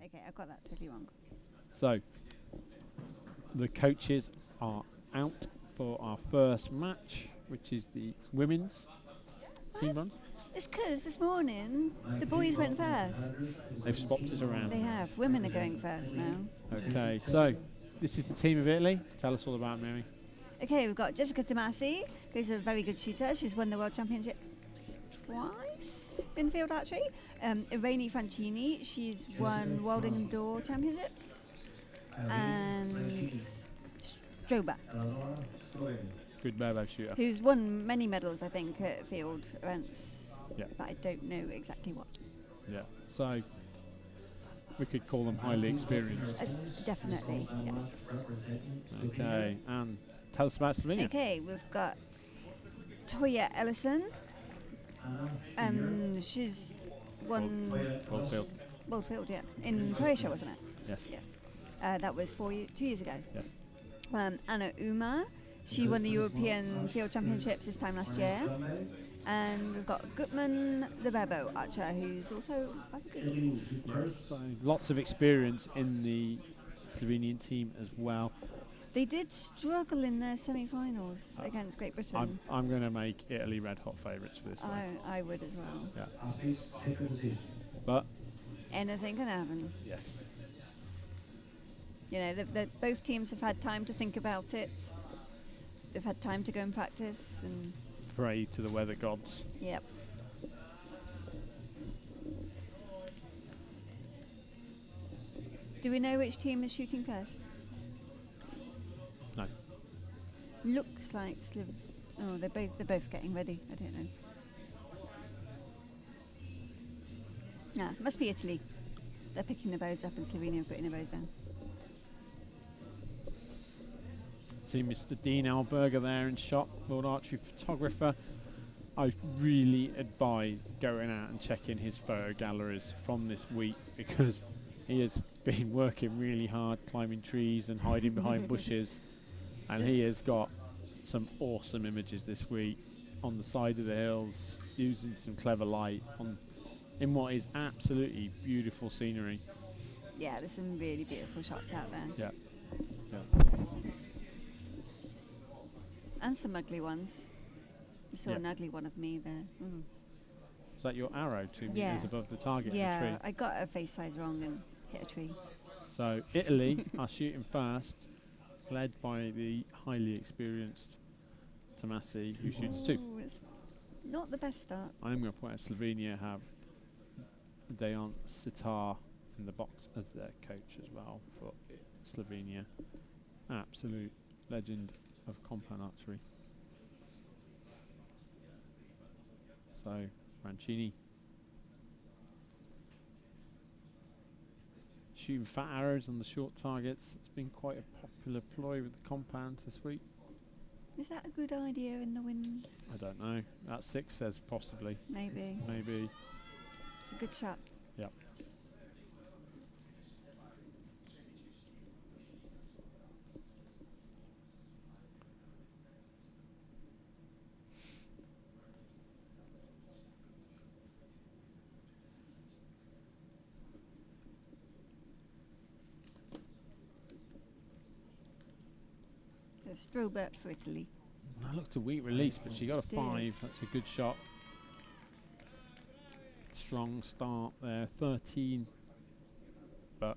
Okay, I got that totally wrong. So, the coaches are out for our first match, which is the women's team run. It's because this morning the boys went first. They've swapped it around. They have. Women are going first now. Okay, so this is the team of Italy. Tell us all about Mary. Okay, we've got Jessica Tomasi, who's a very good shooter. She's won the World Championships twice in field archery. Irene FRANCHINI, she's won World Indoor Championships. And STROBBE, Good barebow shooter. who's won many medals, I think, at field events. Yeah. But I don't know exactly what. Yeah. So we could call them highly experienced. Definitely, yes. Okay, and tell us about Slovenia. Okay, we've got Toja ELLISON. She's won World Field. yeah, in Croatia, wasn't it? Yes. Yes. That was 2 years ago. Yes. Anna UMER, she won the European Field Championships this time last year. And we've got GUTMAN, the barebow archer, who's also very good. So lots of experience in the Slovenian team as well. They did struggle in their semi-finals against Great Britain. I'm going to make Italy red hot favourites for this one. I would as well. Yeah. But Anything can happen. yes. You know, both teams have had time to think about it. They've had time to go and practice, and Pray to the weather gods. yep. Do we know which team is shooting first? No. Looks like Oh, they're both getting ready. I don't know. Ah, must be Italy. They're picking the bows up, and Slovenia are putting the bows down. See Mr. Dean Alberger there in shot, World Archery photographer. I really advise going out and checking his photo galleries from this week, because he has been working really hard climbing trees and hiding behind bushes, and he has got some awesome images this week on the side of the hills using some clever light in what is absolutely beautiful scenery. Yeah, there's some really beautiful shots out there. Yeah. And some ugly ones. You saw Yeah. an ugly one of me there. Mm. Is that your arrow 2 meters above the target in the Yeah, tree? I got a face size wrong and hit a tree. So Italy are shooting first, led by the highly experienced Tomasi, who shoots 2. Ooh, it's not the best start. I'm going to point out Slovenia have Dejan Sitar in the box as their coach as well for Slovenia. Absolute legend of compound archery. So, FRANCHINI shooting fat arrows on the short targets. It's been quite a popular ploy with the compounds this week. Is that a good idea in the wind? I don't know. That 6 says possibly. Maybe. Maybe. It's a good shot. Yep. STROBBE for Italy. That looked a weak release, but she got a 5. That's a good shot. Strong start there, 13. But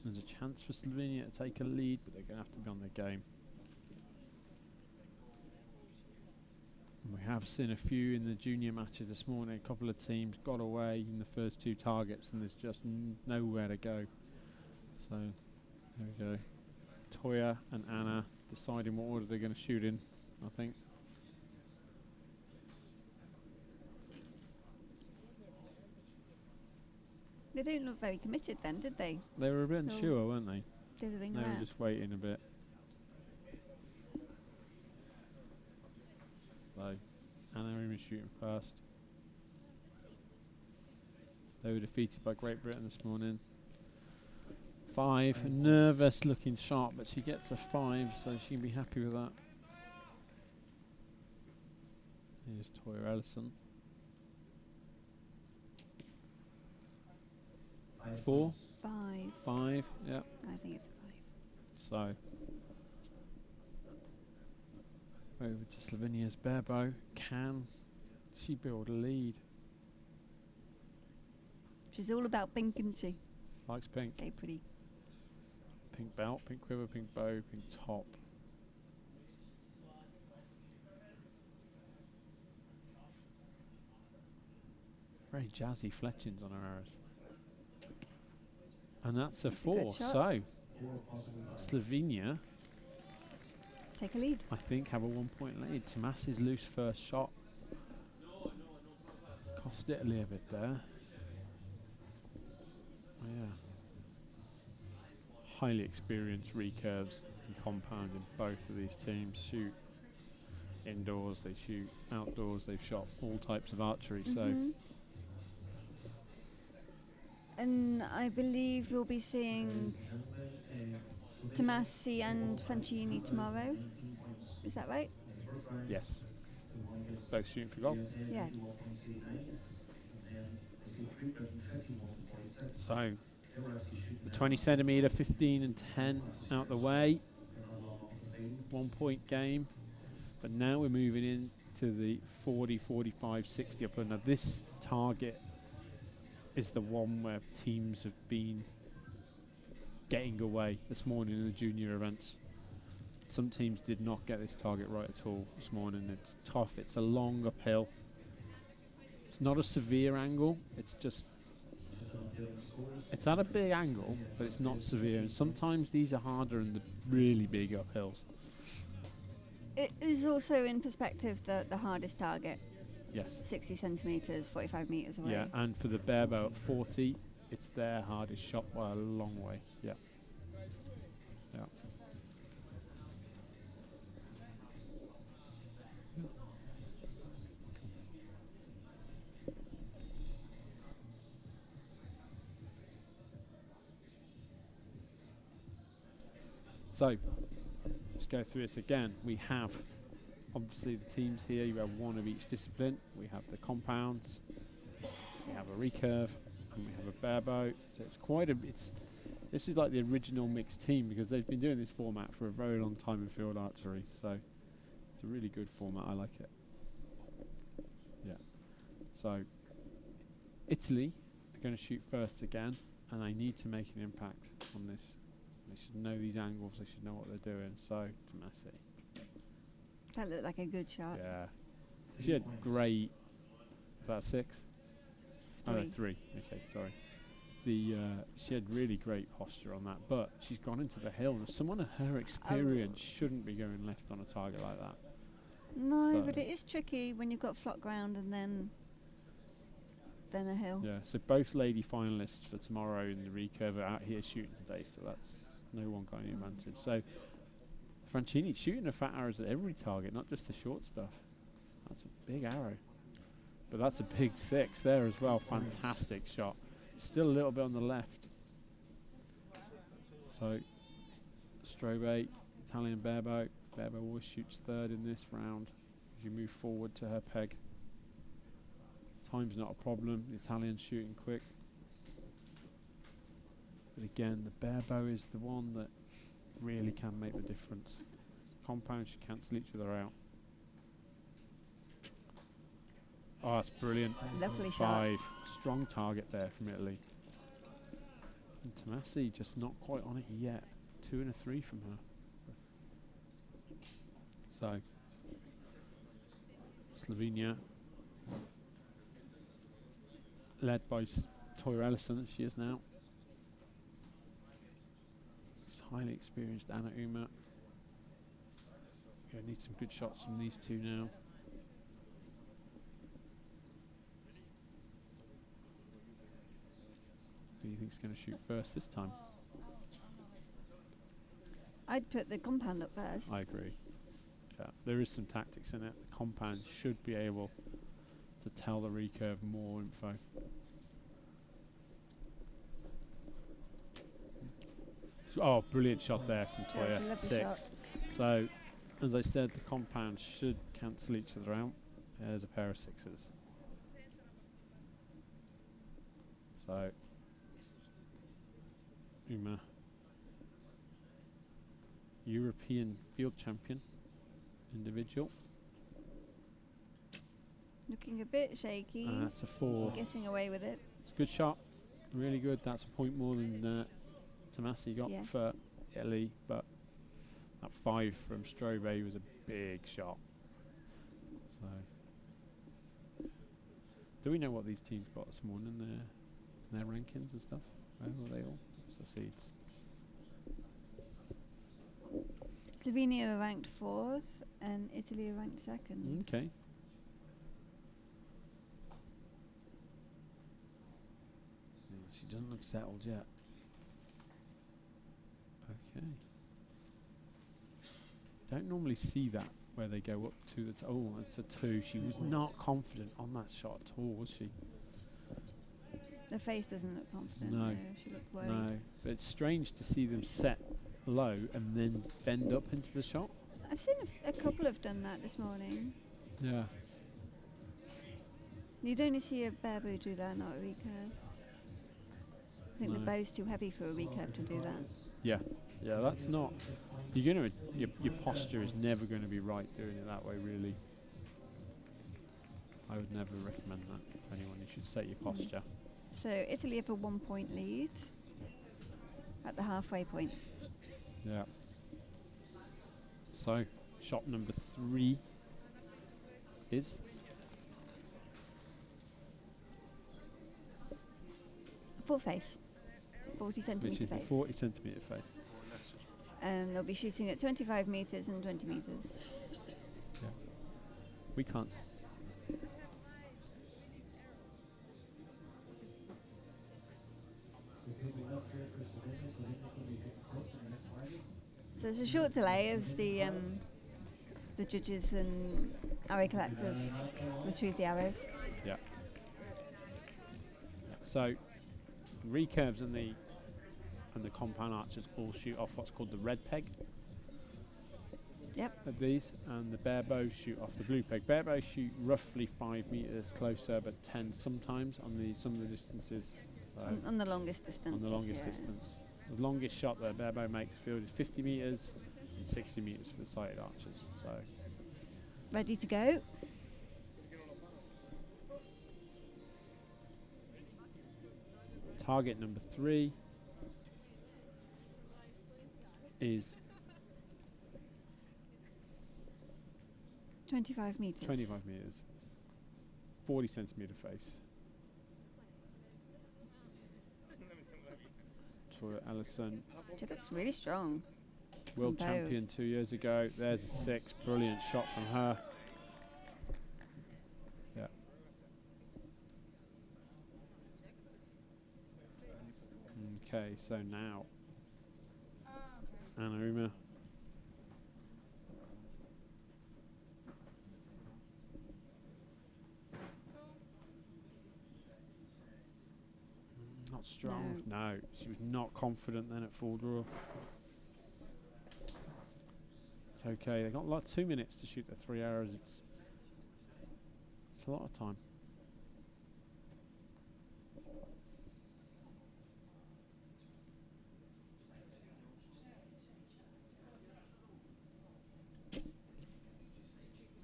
there's a chance for Slovenia to take a lead, but they're going to have to be on their game. And we have seen a few in the junior matches this morning. A couple of teams got away in the first 2 targets, and there's just nowhere to go. So there we go. Toja and Anna deciding what order they're going to shoot in, I think. They don't look very committed then, did they? They were a bit unsure, weren't they? Dithering They were around. just waiting a bit. So, Anna Irene shooting first. They were defeated by Great Britain this morning. 5, nervous looking shot, but she gets a 5, so she can be happy with that. Here's Toja ELLISON. 4, 5. 5. Yeah. I think it's 5. So over to Slovenia's Barebow. Can she build a lead? She's all about pink, isn't she? Likes pink. Okay, pretty. Pink belt, pink quiver, pink bow, pink top. Very jazzy fletchings on her arrows. And that's a 4. So Slovenia, take a lead. I think, have a 1-point lead. Tomasi's loose first shot cost Italy a bit there. Oh, yeah. Highly experienced recurves and compound in both of these teams. Shoot indoors, they shoot outdoors, they've shot all types of archery. So. And I believe we'll be seeing Tomasi and FRANCHINI tomorrow. Is that right? Yes. Both shooting for gold. Yes. So the 20 centimetre, 15 and 10 out the way. 1-point game. But now we're moving into the 40, 45, 60 upper. Now this target is the one where teams have been getting away this morning in the junior events. Some teams did not get this target right at all this morning. It's tough, it's a long uphill. It's not a severe angle, it's just, it's at a big angle, but it's not severe. And sometimes these are harder in the really big uphills. It is also in perspective the hardest target. Yes. 60 centimetres, 45 metres away. Yeah, and for the barebow at 40, it's their hardest shot by a long way. Yeah. Yeah. So, let's go through this again. We have, obviously, the teams here. You have one of each discipline. We have the compounds, we have a recurve, and we have a barebow. So it's quite a. This is like the original mixed team because they've been doing this format for a very long time in field archery. So it's a really good format. I like it. Yeah. So Italy are going to shoot first again, and they need to make an impact on this. They should know these angles. They should know what they're doing. So Tomasi. That looked like a good shot. Yeah. She had great. Was that 6? Oh, no, 3. Okay, sorry. She had really great posture on that, but she's gone into the hill. And someone of her experience shouldn't be going left on a target like that. No, So but it is tricky when you've got flat ground and then a hill. Yeah, so both lady finalists for tomorrow in the recurve are out here shooting today, so that's no one got any advantage. So FRANCHINI shooting a fat arrows at every target, not just the short stuff. That's a big arrow. But that's a big 6 there as well. Fantastic shot. Still a little bit on the left. So STROBBE, Italian barebow. Barebow always shoots third in this round as you move forward to her peg. Time's not a problem. The Italian's shooting quick. But again, the barebow is the one that really can make the difference. Compounds should cancel each other out. Oh, that's brilliant. Lovely 5. shot. Strong target there from Italy. And Tomasi just not quite on it yet. 2 and a 3 from her. So, Slovenia, led by Toja ELLISON, as she is now. It's highly experienced Anna UMER. Going to need some good shots from these two now. Who do you think's going to shoot first this time? I'd put the compound up first. I agree. Yeah, there is some tactics in it. The compound should be able to tell the recurve more info. Oh, brilliant shot there from Toja. 6. Shot. So, as I said, the compound should cancel each other out. There's a pair of 6s. So, UMER European Field Champion individual. Looking a bit shaky. That's a 4. Getting away with it. It's a good shot. Really good. That's a point more than Tomasi got for Italy, but that 5 from STROBBE was a big shot. So, do we know what these teams got this morning in their rankings and stuff? Where were they all? So seeds. Slovenia are ranked 4th and Italy are ranked 2nd. Okay. She doesn't look settled yet. Okay. Don't normally see that where they go up to the oh, it's a 2. She was not confident on that shot at all, was she? The face doesn't look confident. No. She looked worried. No. But it's strange to see them set low and then bend up into the shot. I've seen a couple have done that this morning. Yeah. You'd only see a Barbu do that, not a recurve. I think the bow's too heavy for a recurve to do that. Yeah. Yeah, that's not. You're gonna. Your posture is never going to be right doing it that way. Really. I would never recommend that to anyone. You should set your posture. So Italy have a 1-point lead at the halfway point. Yeah. So shot number 3 is full face, 40 which centimetre is the face. 40 centimetre face. And they'll be shooting at 25 metres and 20 metres. Yeah. We can't. So there's a short delay as the judges and arrow collectors retrieve the arrows. Yeah. So recurves and the compound archers all shoot off what's called the red peg. Yep. Of these, and the bare bows shoot off the blue peg. Bare bows shoot roughly 5 metres closer, but 10 sometimes on some of the distances. So On the longest distance. on the longest distance. The longest shot that a bare bow makes field is 50 metres and 60 metres for the sighted archers. So Ready to go. target number 3 is 25 metres. 25 metres, 40 centimetre face. Toja ELLISON, She looks really strong. world Composed. champion 2 years ago. There's a 6, brilliant shot from her. Yeah. Okay, so now UMER. Not strong. No, she was not confident then at full draw. It's okay. They got like 2 minutes to shoot the 3 arrows. It's a lot of time.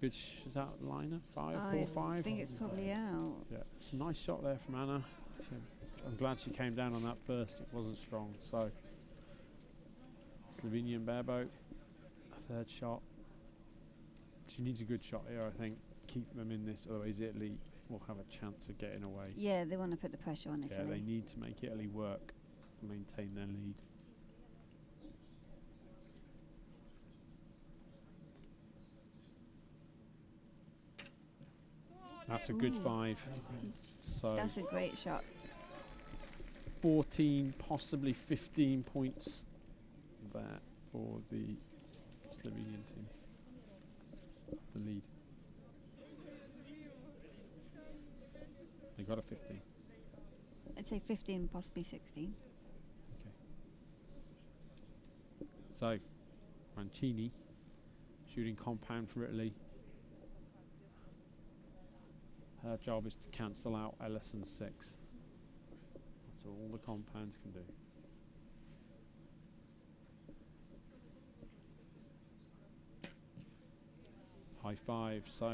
Good shot liner, 5, 4, 5. I think it's probably out. Yeah, it's a nice shot there from Anna. I'm glad she came down on that first. It wasn't strong. So Slovenian bareboat, a 3rd shot. She needs a good shot here, I think. Keep them in this, otherwise Italy will have a chance of getting away. Yeah, they want to put the pressure on Italy. Yeah, they need to make Italy work to maintain their lead. That's a good 5. So That's a great shot. 14, possibly 15 points there for the Slovenian team. The lead. They got a 15. I'd say 15, possibly 16. Okay. So, FRANCHINI shooting compound for Italy. Her job is to cancel out ELLISON's 6. That's all the compounds can do. High five. So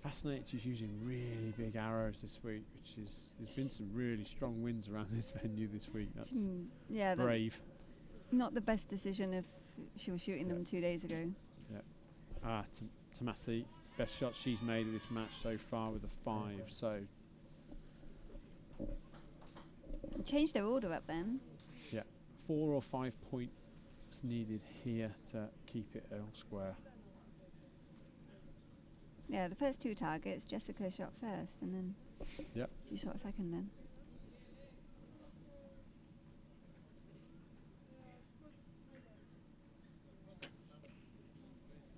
fascinated she's using really big arrows this week, which is there's been some really strong winds around this venue this week. That's yeah, brave. Not the best decision if she was shooting them 2 days ago. Yeah. Tomasi, best shot she's made of this match so far with a 5. So Changed their order up then. yeah, 4 or 5 points needed here to keep it all square. Yeah, the first 2 targets, Jessica shot first, and then she shot second then.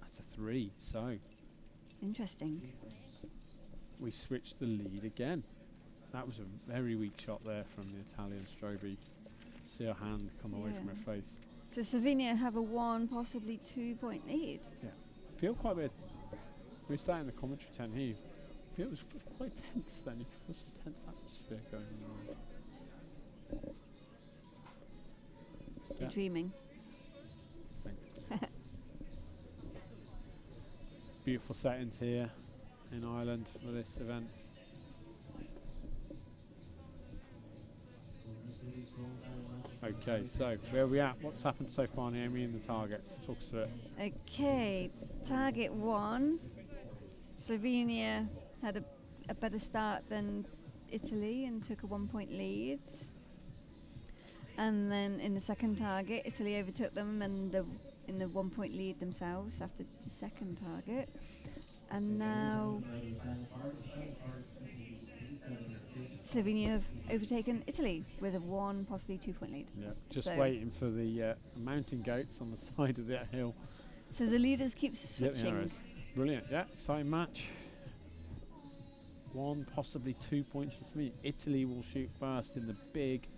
That's a 3, so Interesting. we switched the lead again. That was a very weak shot there from the Italian STROBBE. See her hand come away from her face. So Slovenia have a 1, possibly 2-point lead. Yeah, feel quite a bit. We sat in the commentary tent here. It was quite tense then. You feel some tense atmosphere going on. You're dreaming. Thanks. Beautiful settings here in Ireland for this event. Okay, so where are we at? What's happened so far, Naomi, in the targets? Talk us through it. Okay, target 1. Slovenia had a better start than Italy and took a 1-point lead. And then in the second target, Italy overtook them and in the 1-point lead themselves after the second target. And now Slovenia have overtaken Italy with a 1, possibly 2-point lead. Yeah, just waiting for the mountain goats on the side of that hill. So the leaders keep switching. Yep, brilliant, yeah, exciting match. 1, possibly 2 points for me. Italy will shoot first in the big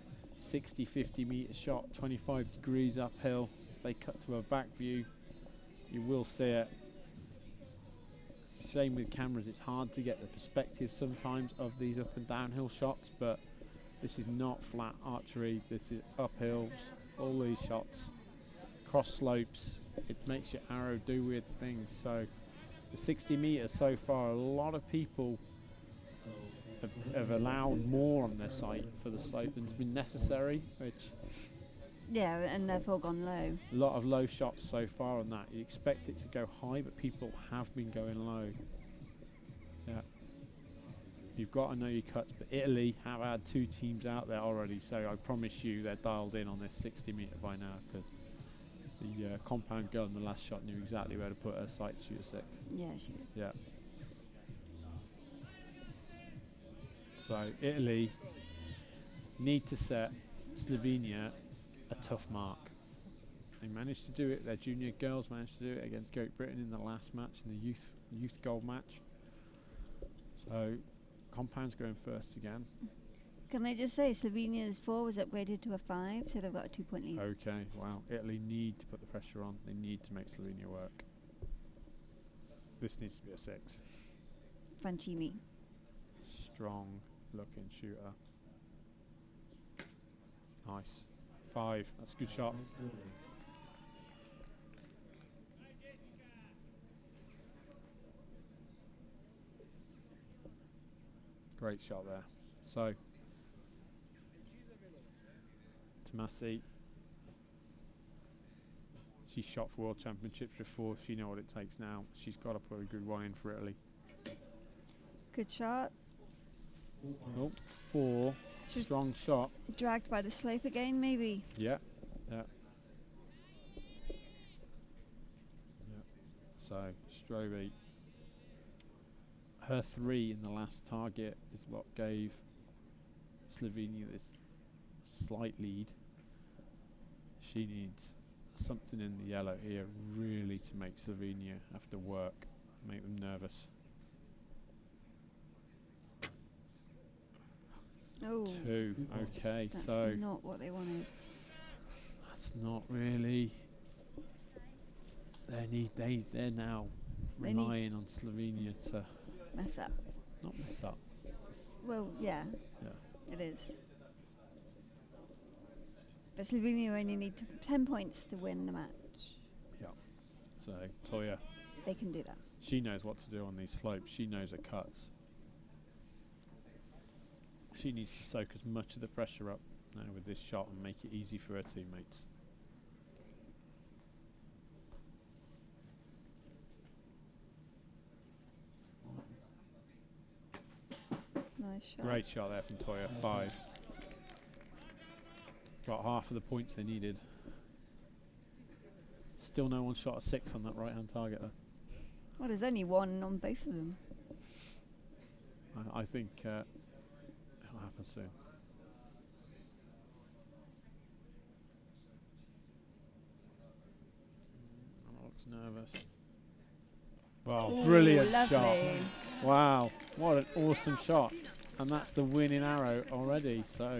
60-50 metre shot, 25 degrees uphill. If they cut to a back view, you will see it. It's a shame with cameras, it's hard to get the perspective sometimes of these up and downhill shots, but this is not flat archery, this is uphills, all these shots, cross slopes. It makes your arrow do weird things. So the 60 metres so far, a lot of people have allowed more on their site for the slope than's been necessary, which yeah, and therefore gone low. a lot of low shots so far on that. You expect it to go high, but people have been going low. Yeah, you've got to know your cuts, but Italy have had 2 teams out there already, so I promise you they're dialed in on this 60 metre by now, because the compound girl in the last shot knew exactly where to put her sight to shoot a 6. Yeah, she did. Yeah. So Italy need to set Slovenia a tough mark. They managed to do it. Their junior girls managed to do it against Great Britain in the last match, in the youth gold match. So compound's going first again. Can I just say Slovenia's 4 was upgraded to a 5, so they've got a 2-point lead. Okay, wow. Italy need to put the pressure on. They need to make Slovenia work. This needs to be a 6. Franchini. Strong looking shooter. Nice. 5. That's a good shot. Great shot there. So Tomasi, she's shot for World Championships before. She knows what it takes now. She's got to put a good one in for Italy. Good shot. Oh, 4. Strong shot. Dragged by the slope again, maybe. Yeah. So STROBBE, her 3 in the last target is what gave Slovenia this slight lead. She needs something in the yellow here really to make Slovenia have to work, make them nervous. Oh, 2. Okay, that's so not what they wanted. that's not really. They're now relying on Slovenia to Mess up. not mess up. Well, yeah, Yeah. it is. But Slovenia only need 10 points to win the match. Yeah. So Toja, They can do that. she knows what to do on these slopes. She knows her cuts. She needs to soak as much of the pressure up now with this shot and make it easy for her teammates. Nice shot. Great shot there from Toja. 5. Got half of the points they needed. Still no one shot a 6 on that right hand target though. Well, there's only 1 on both of them. I think it'll happen soon. Looks nervous. Wow, Ooh, brilliant lovely. shot. Wow, what an awesome shot. And that's the winning arrow already. So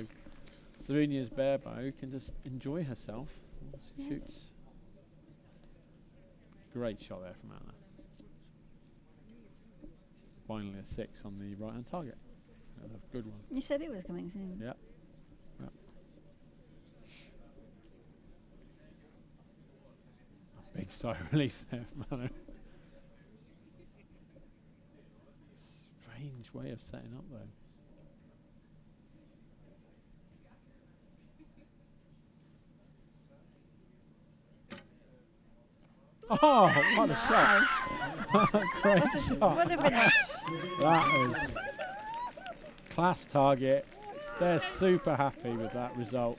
Slovenia's barebow can just enjoy herself. She shoots. Great shot there from Anna. Finally a 6 on the right hand target. That's a good one. You said it was coming soon. Yeah. Yep. A big sigh of relief there from Anna. Strange way of setting up though. Oh, what a shot! Great shot! What a finish. That is class target. They're super happy with that result.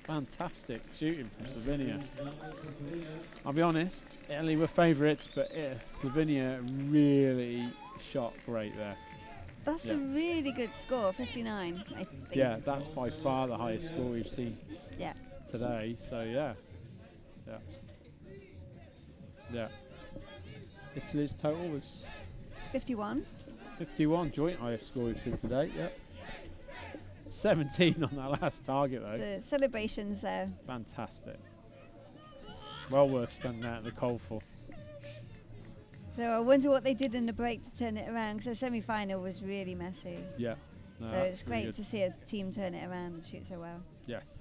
Fantastic shooting from Slovenia. I'll be honest, Italy were favourites, but Slovenia really shot great there. That's a really good score, 59, I think. Yeah, that's by far the highest score we've seen today. So yeah. Italy's total was 51. 51, joint highest score we've seen today. Yep. 17 on that last target though. The celebrations there. Fantastic. Well worth standing out in the cold for. So I wonder what they did in the break to turn it around, because the semi-final was really messy. Yeah. No, So it's that's really great good. to see a team turn it around and shoot so well. Yes.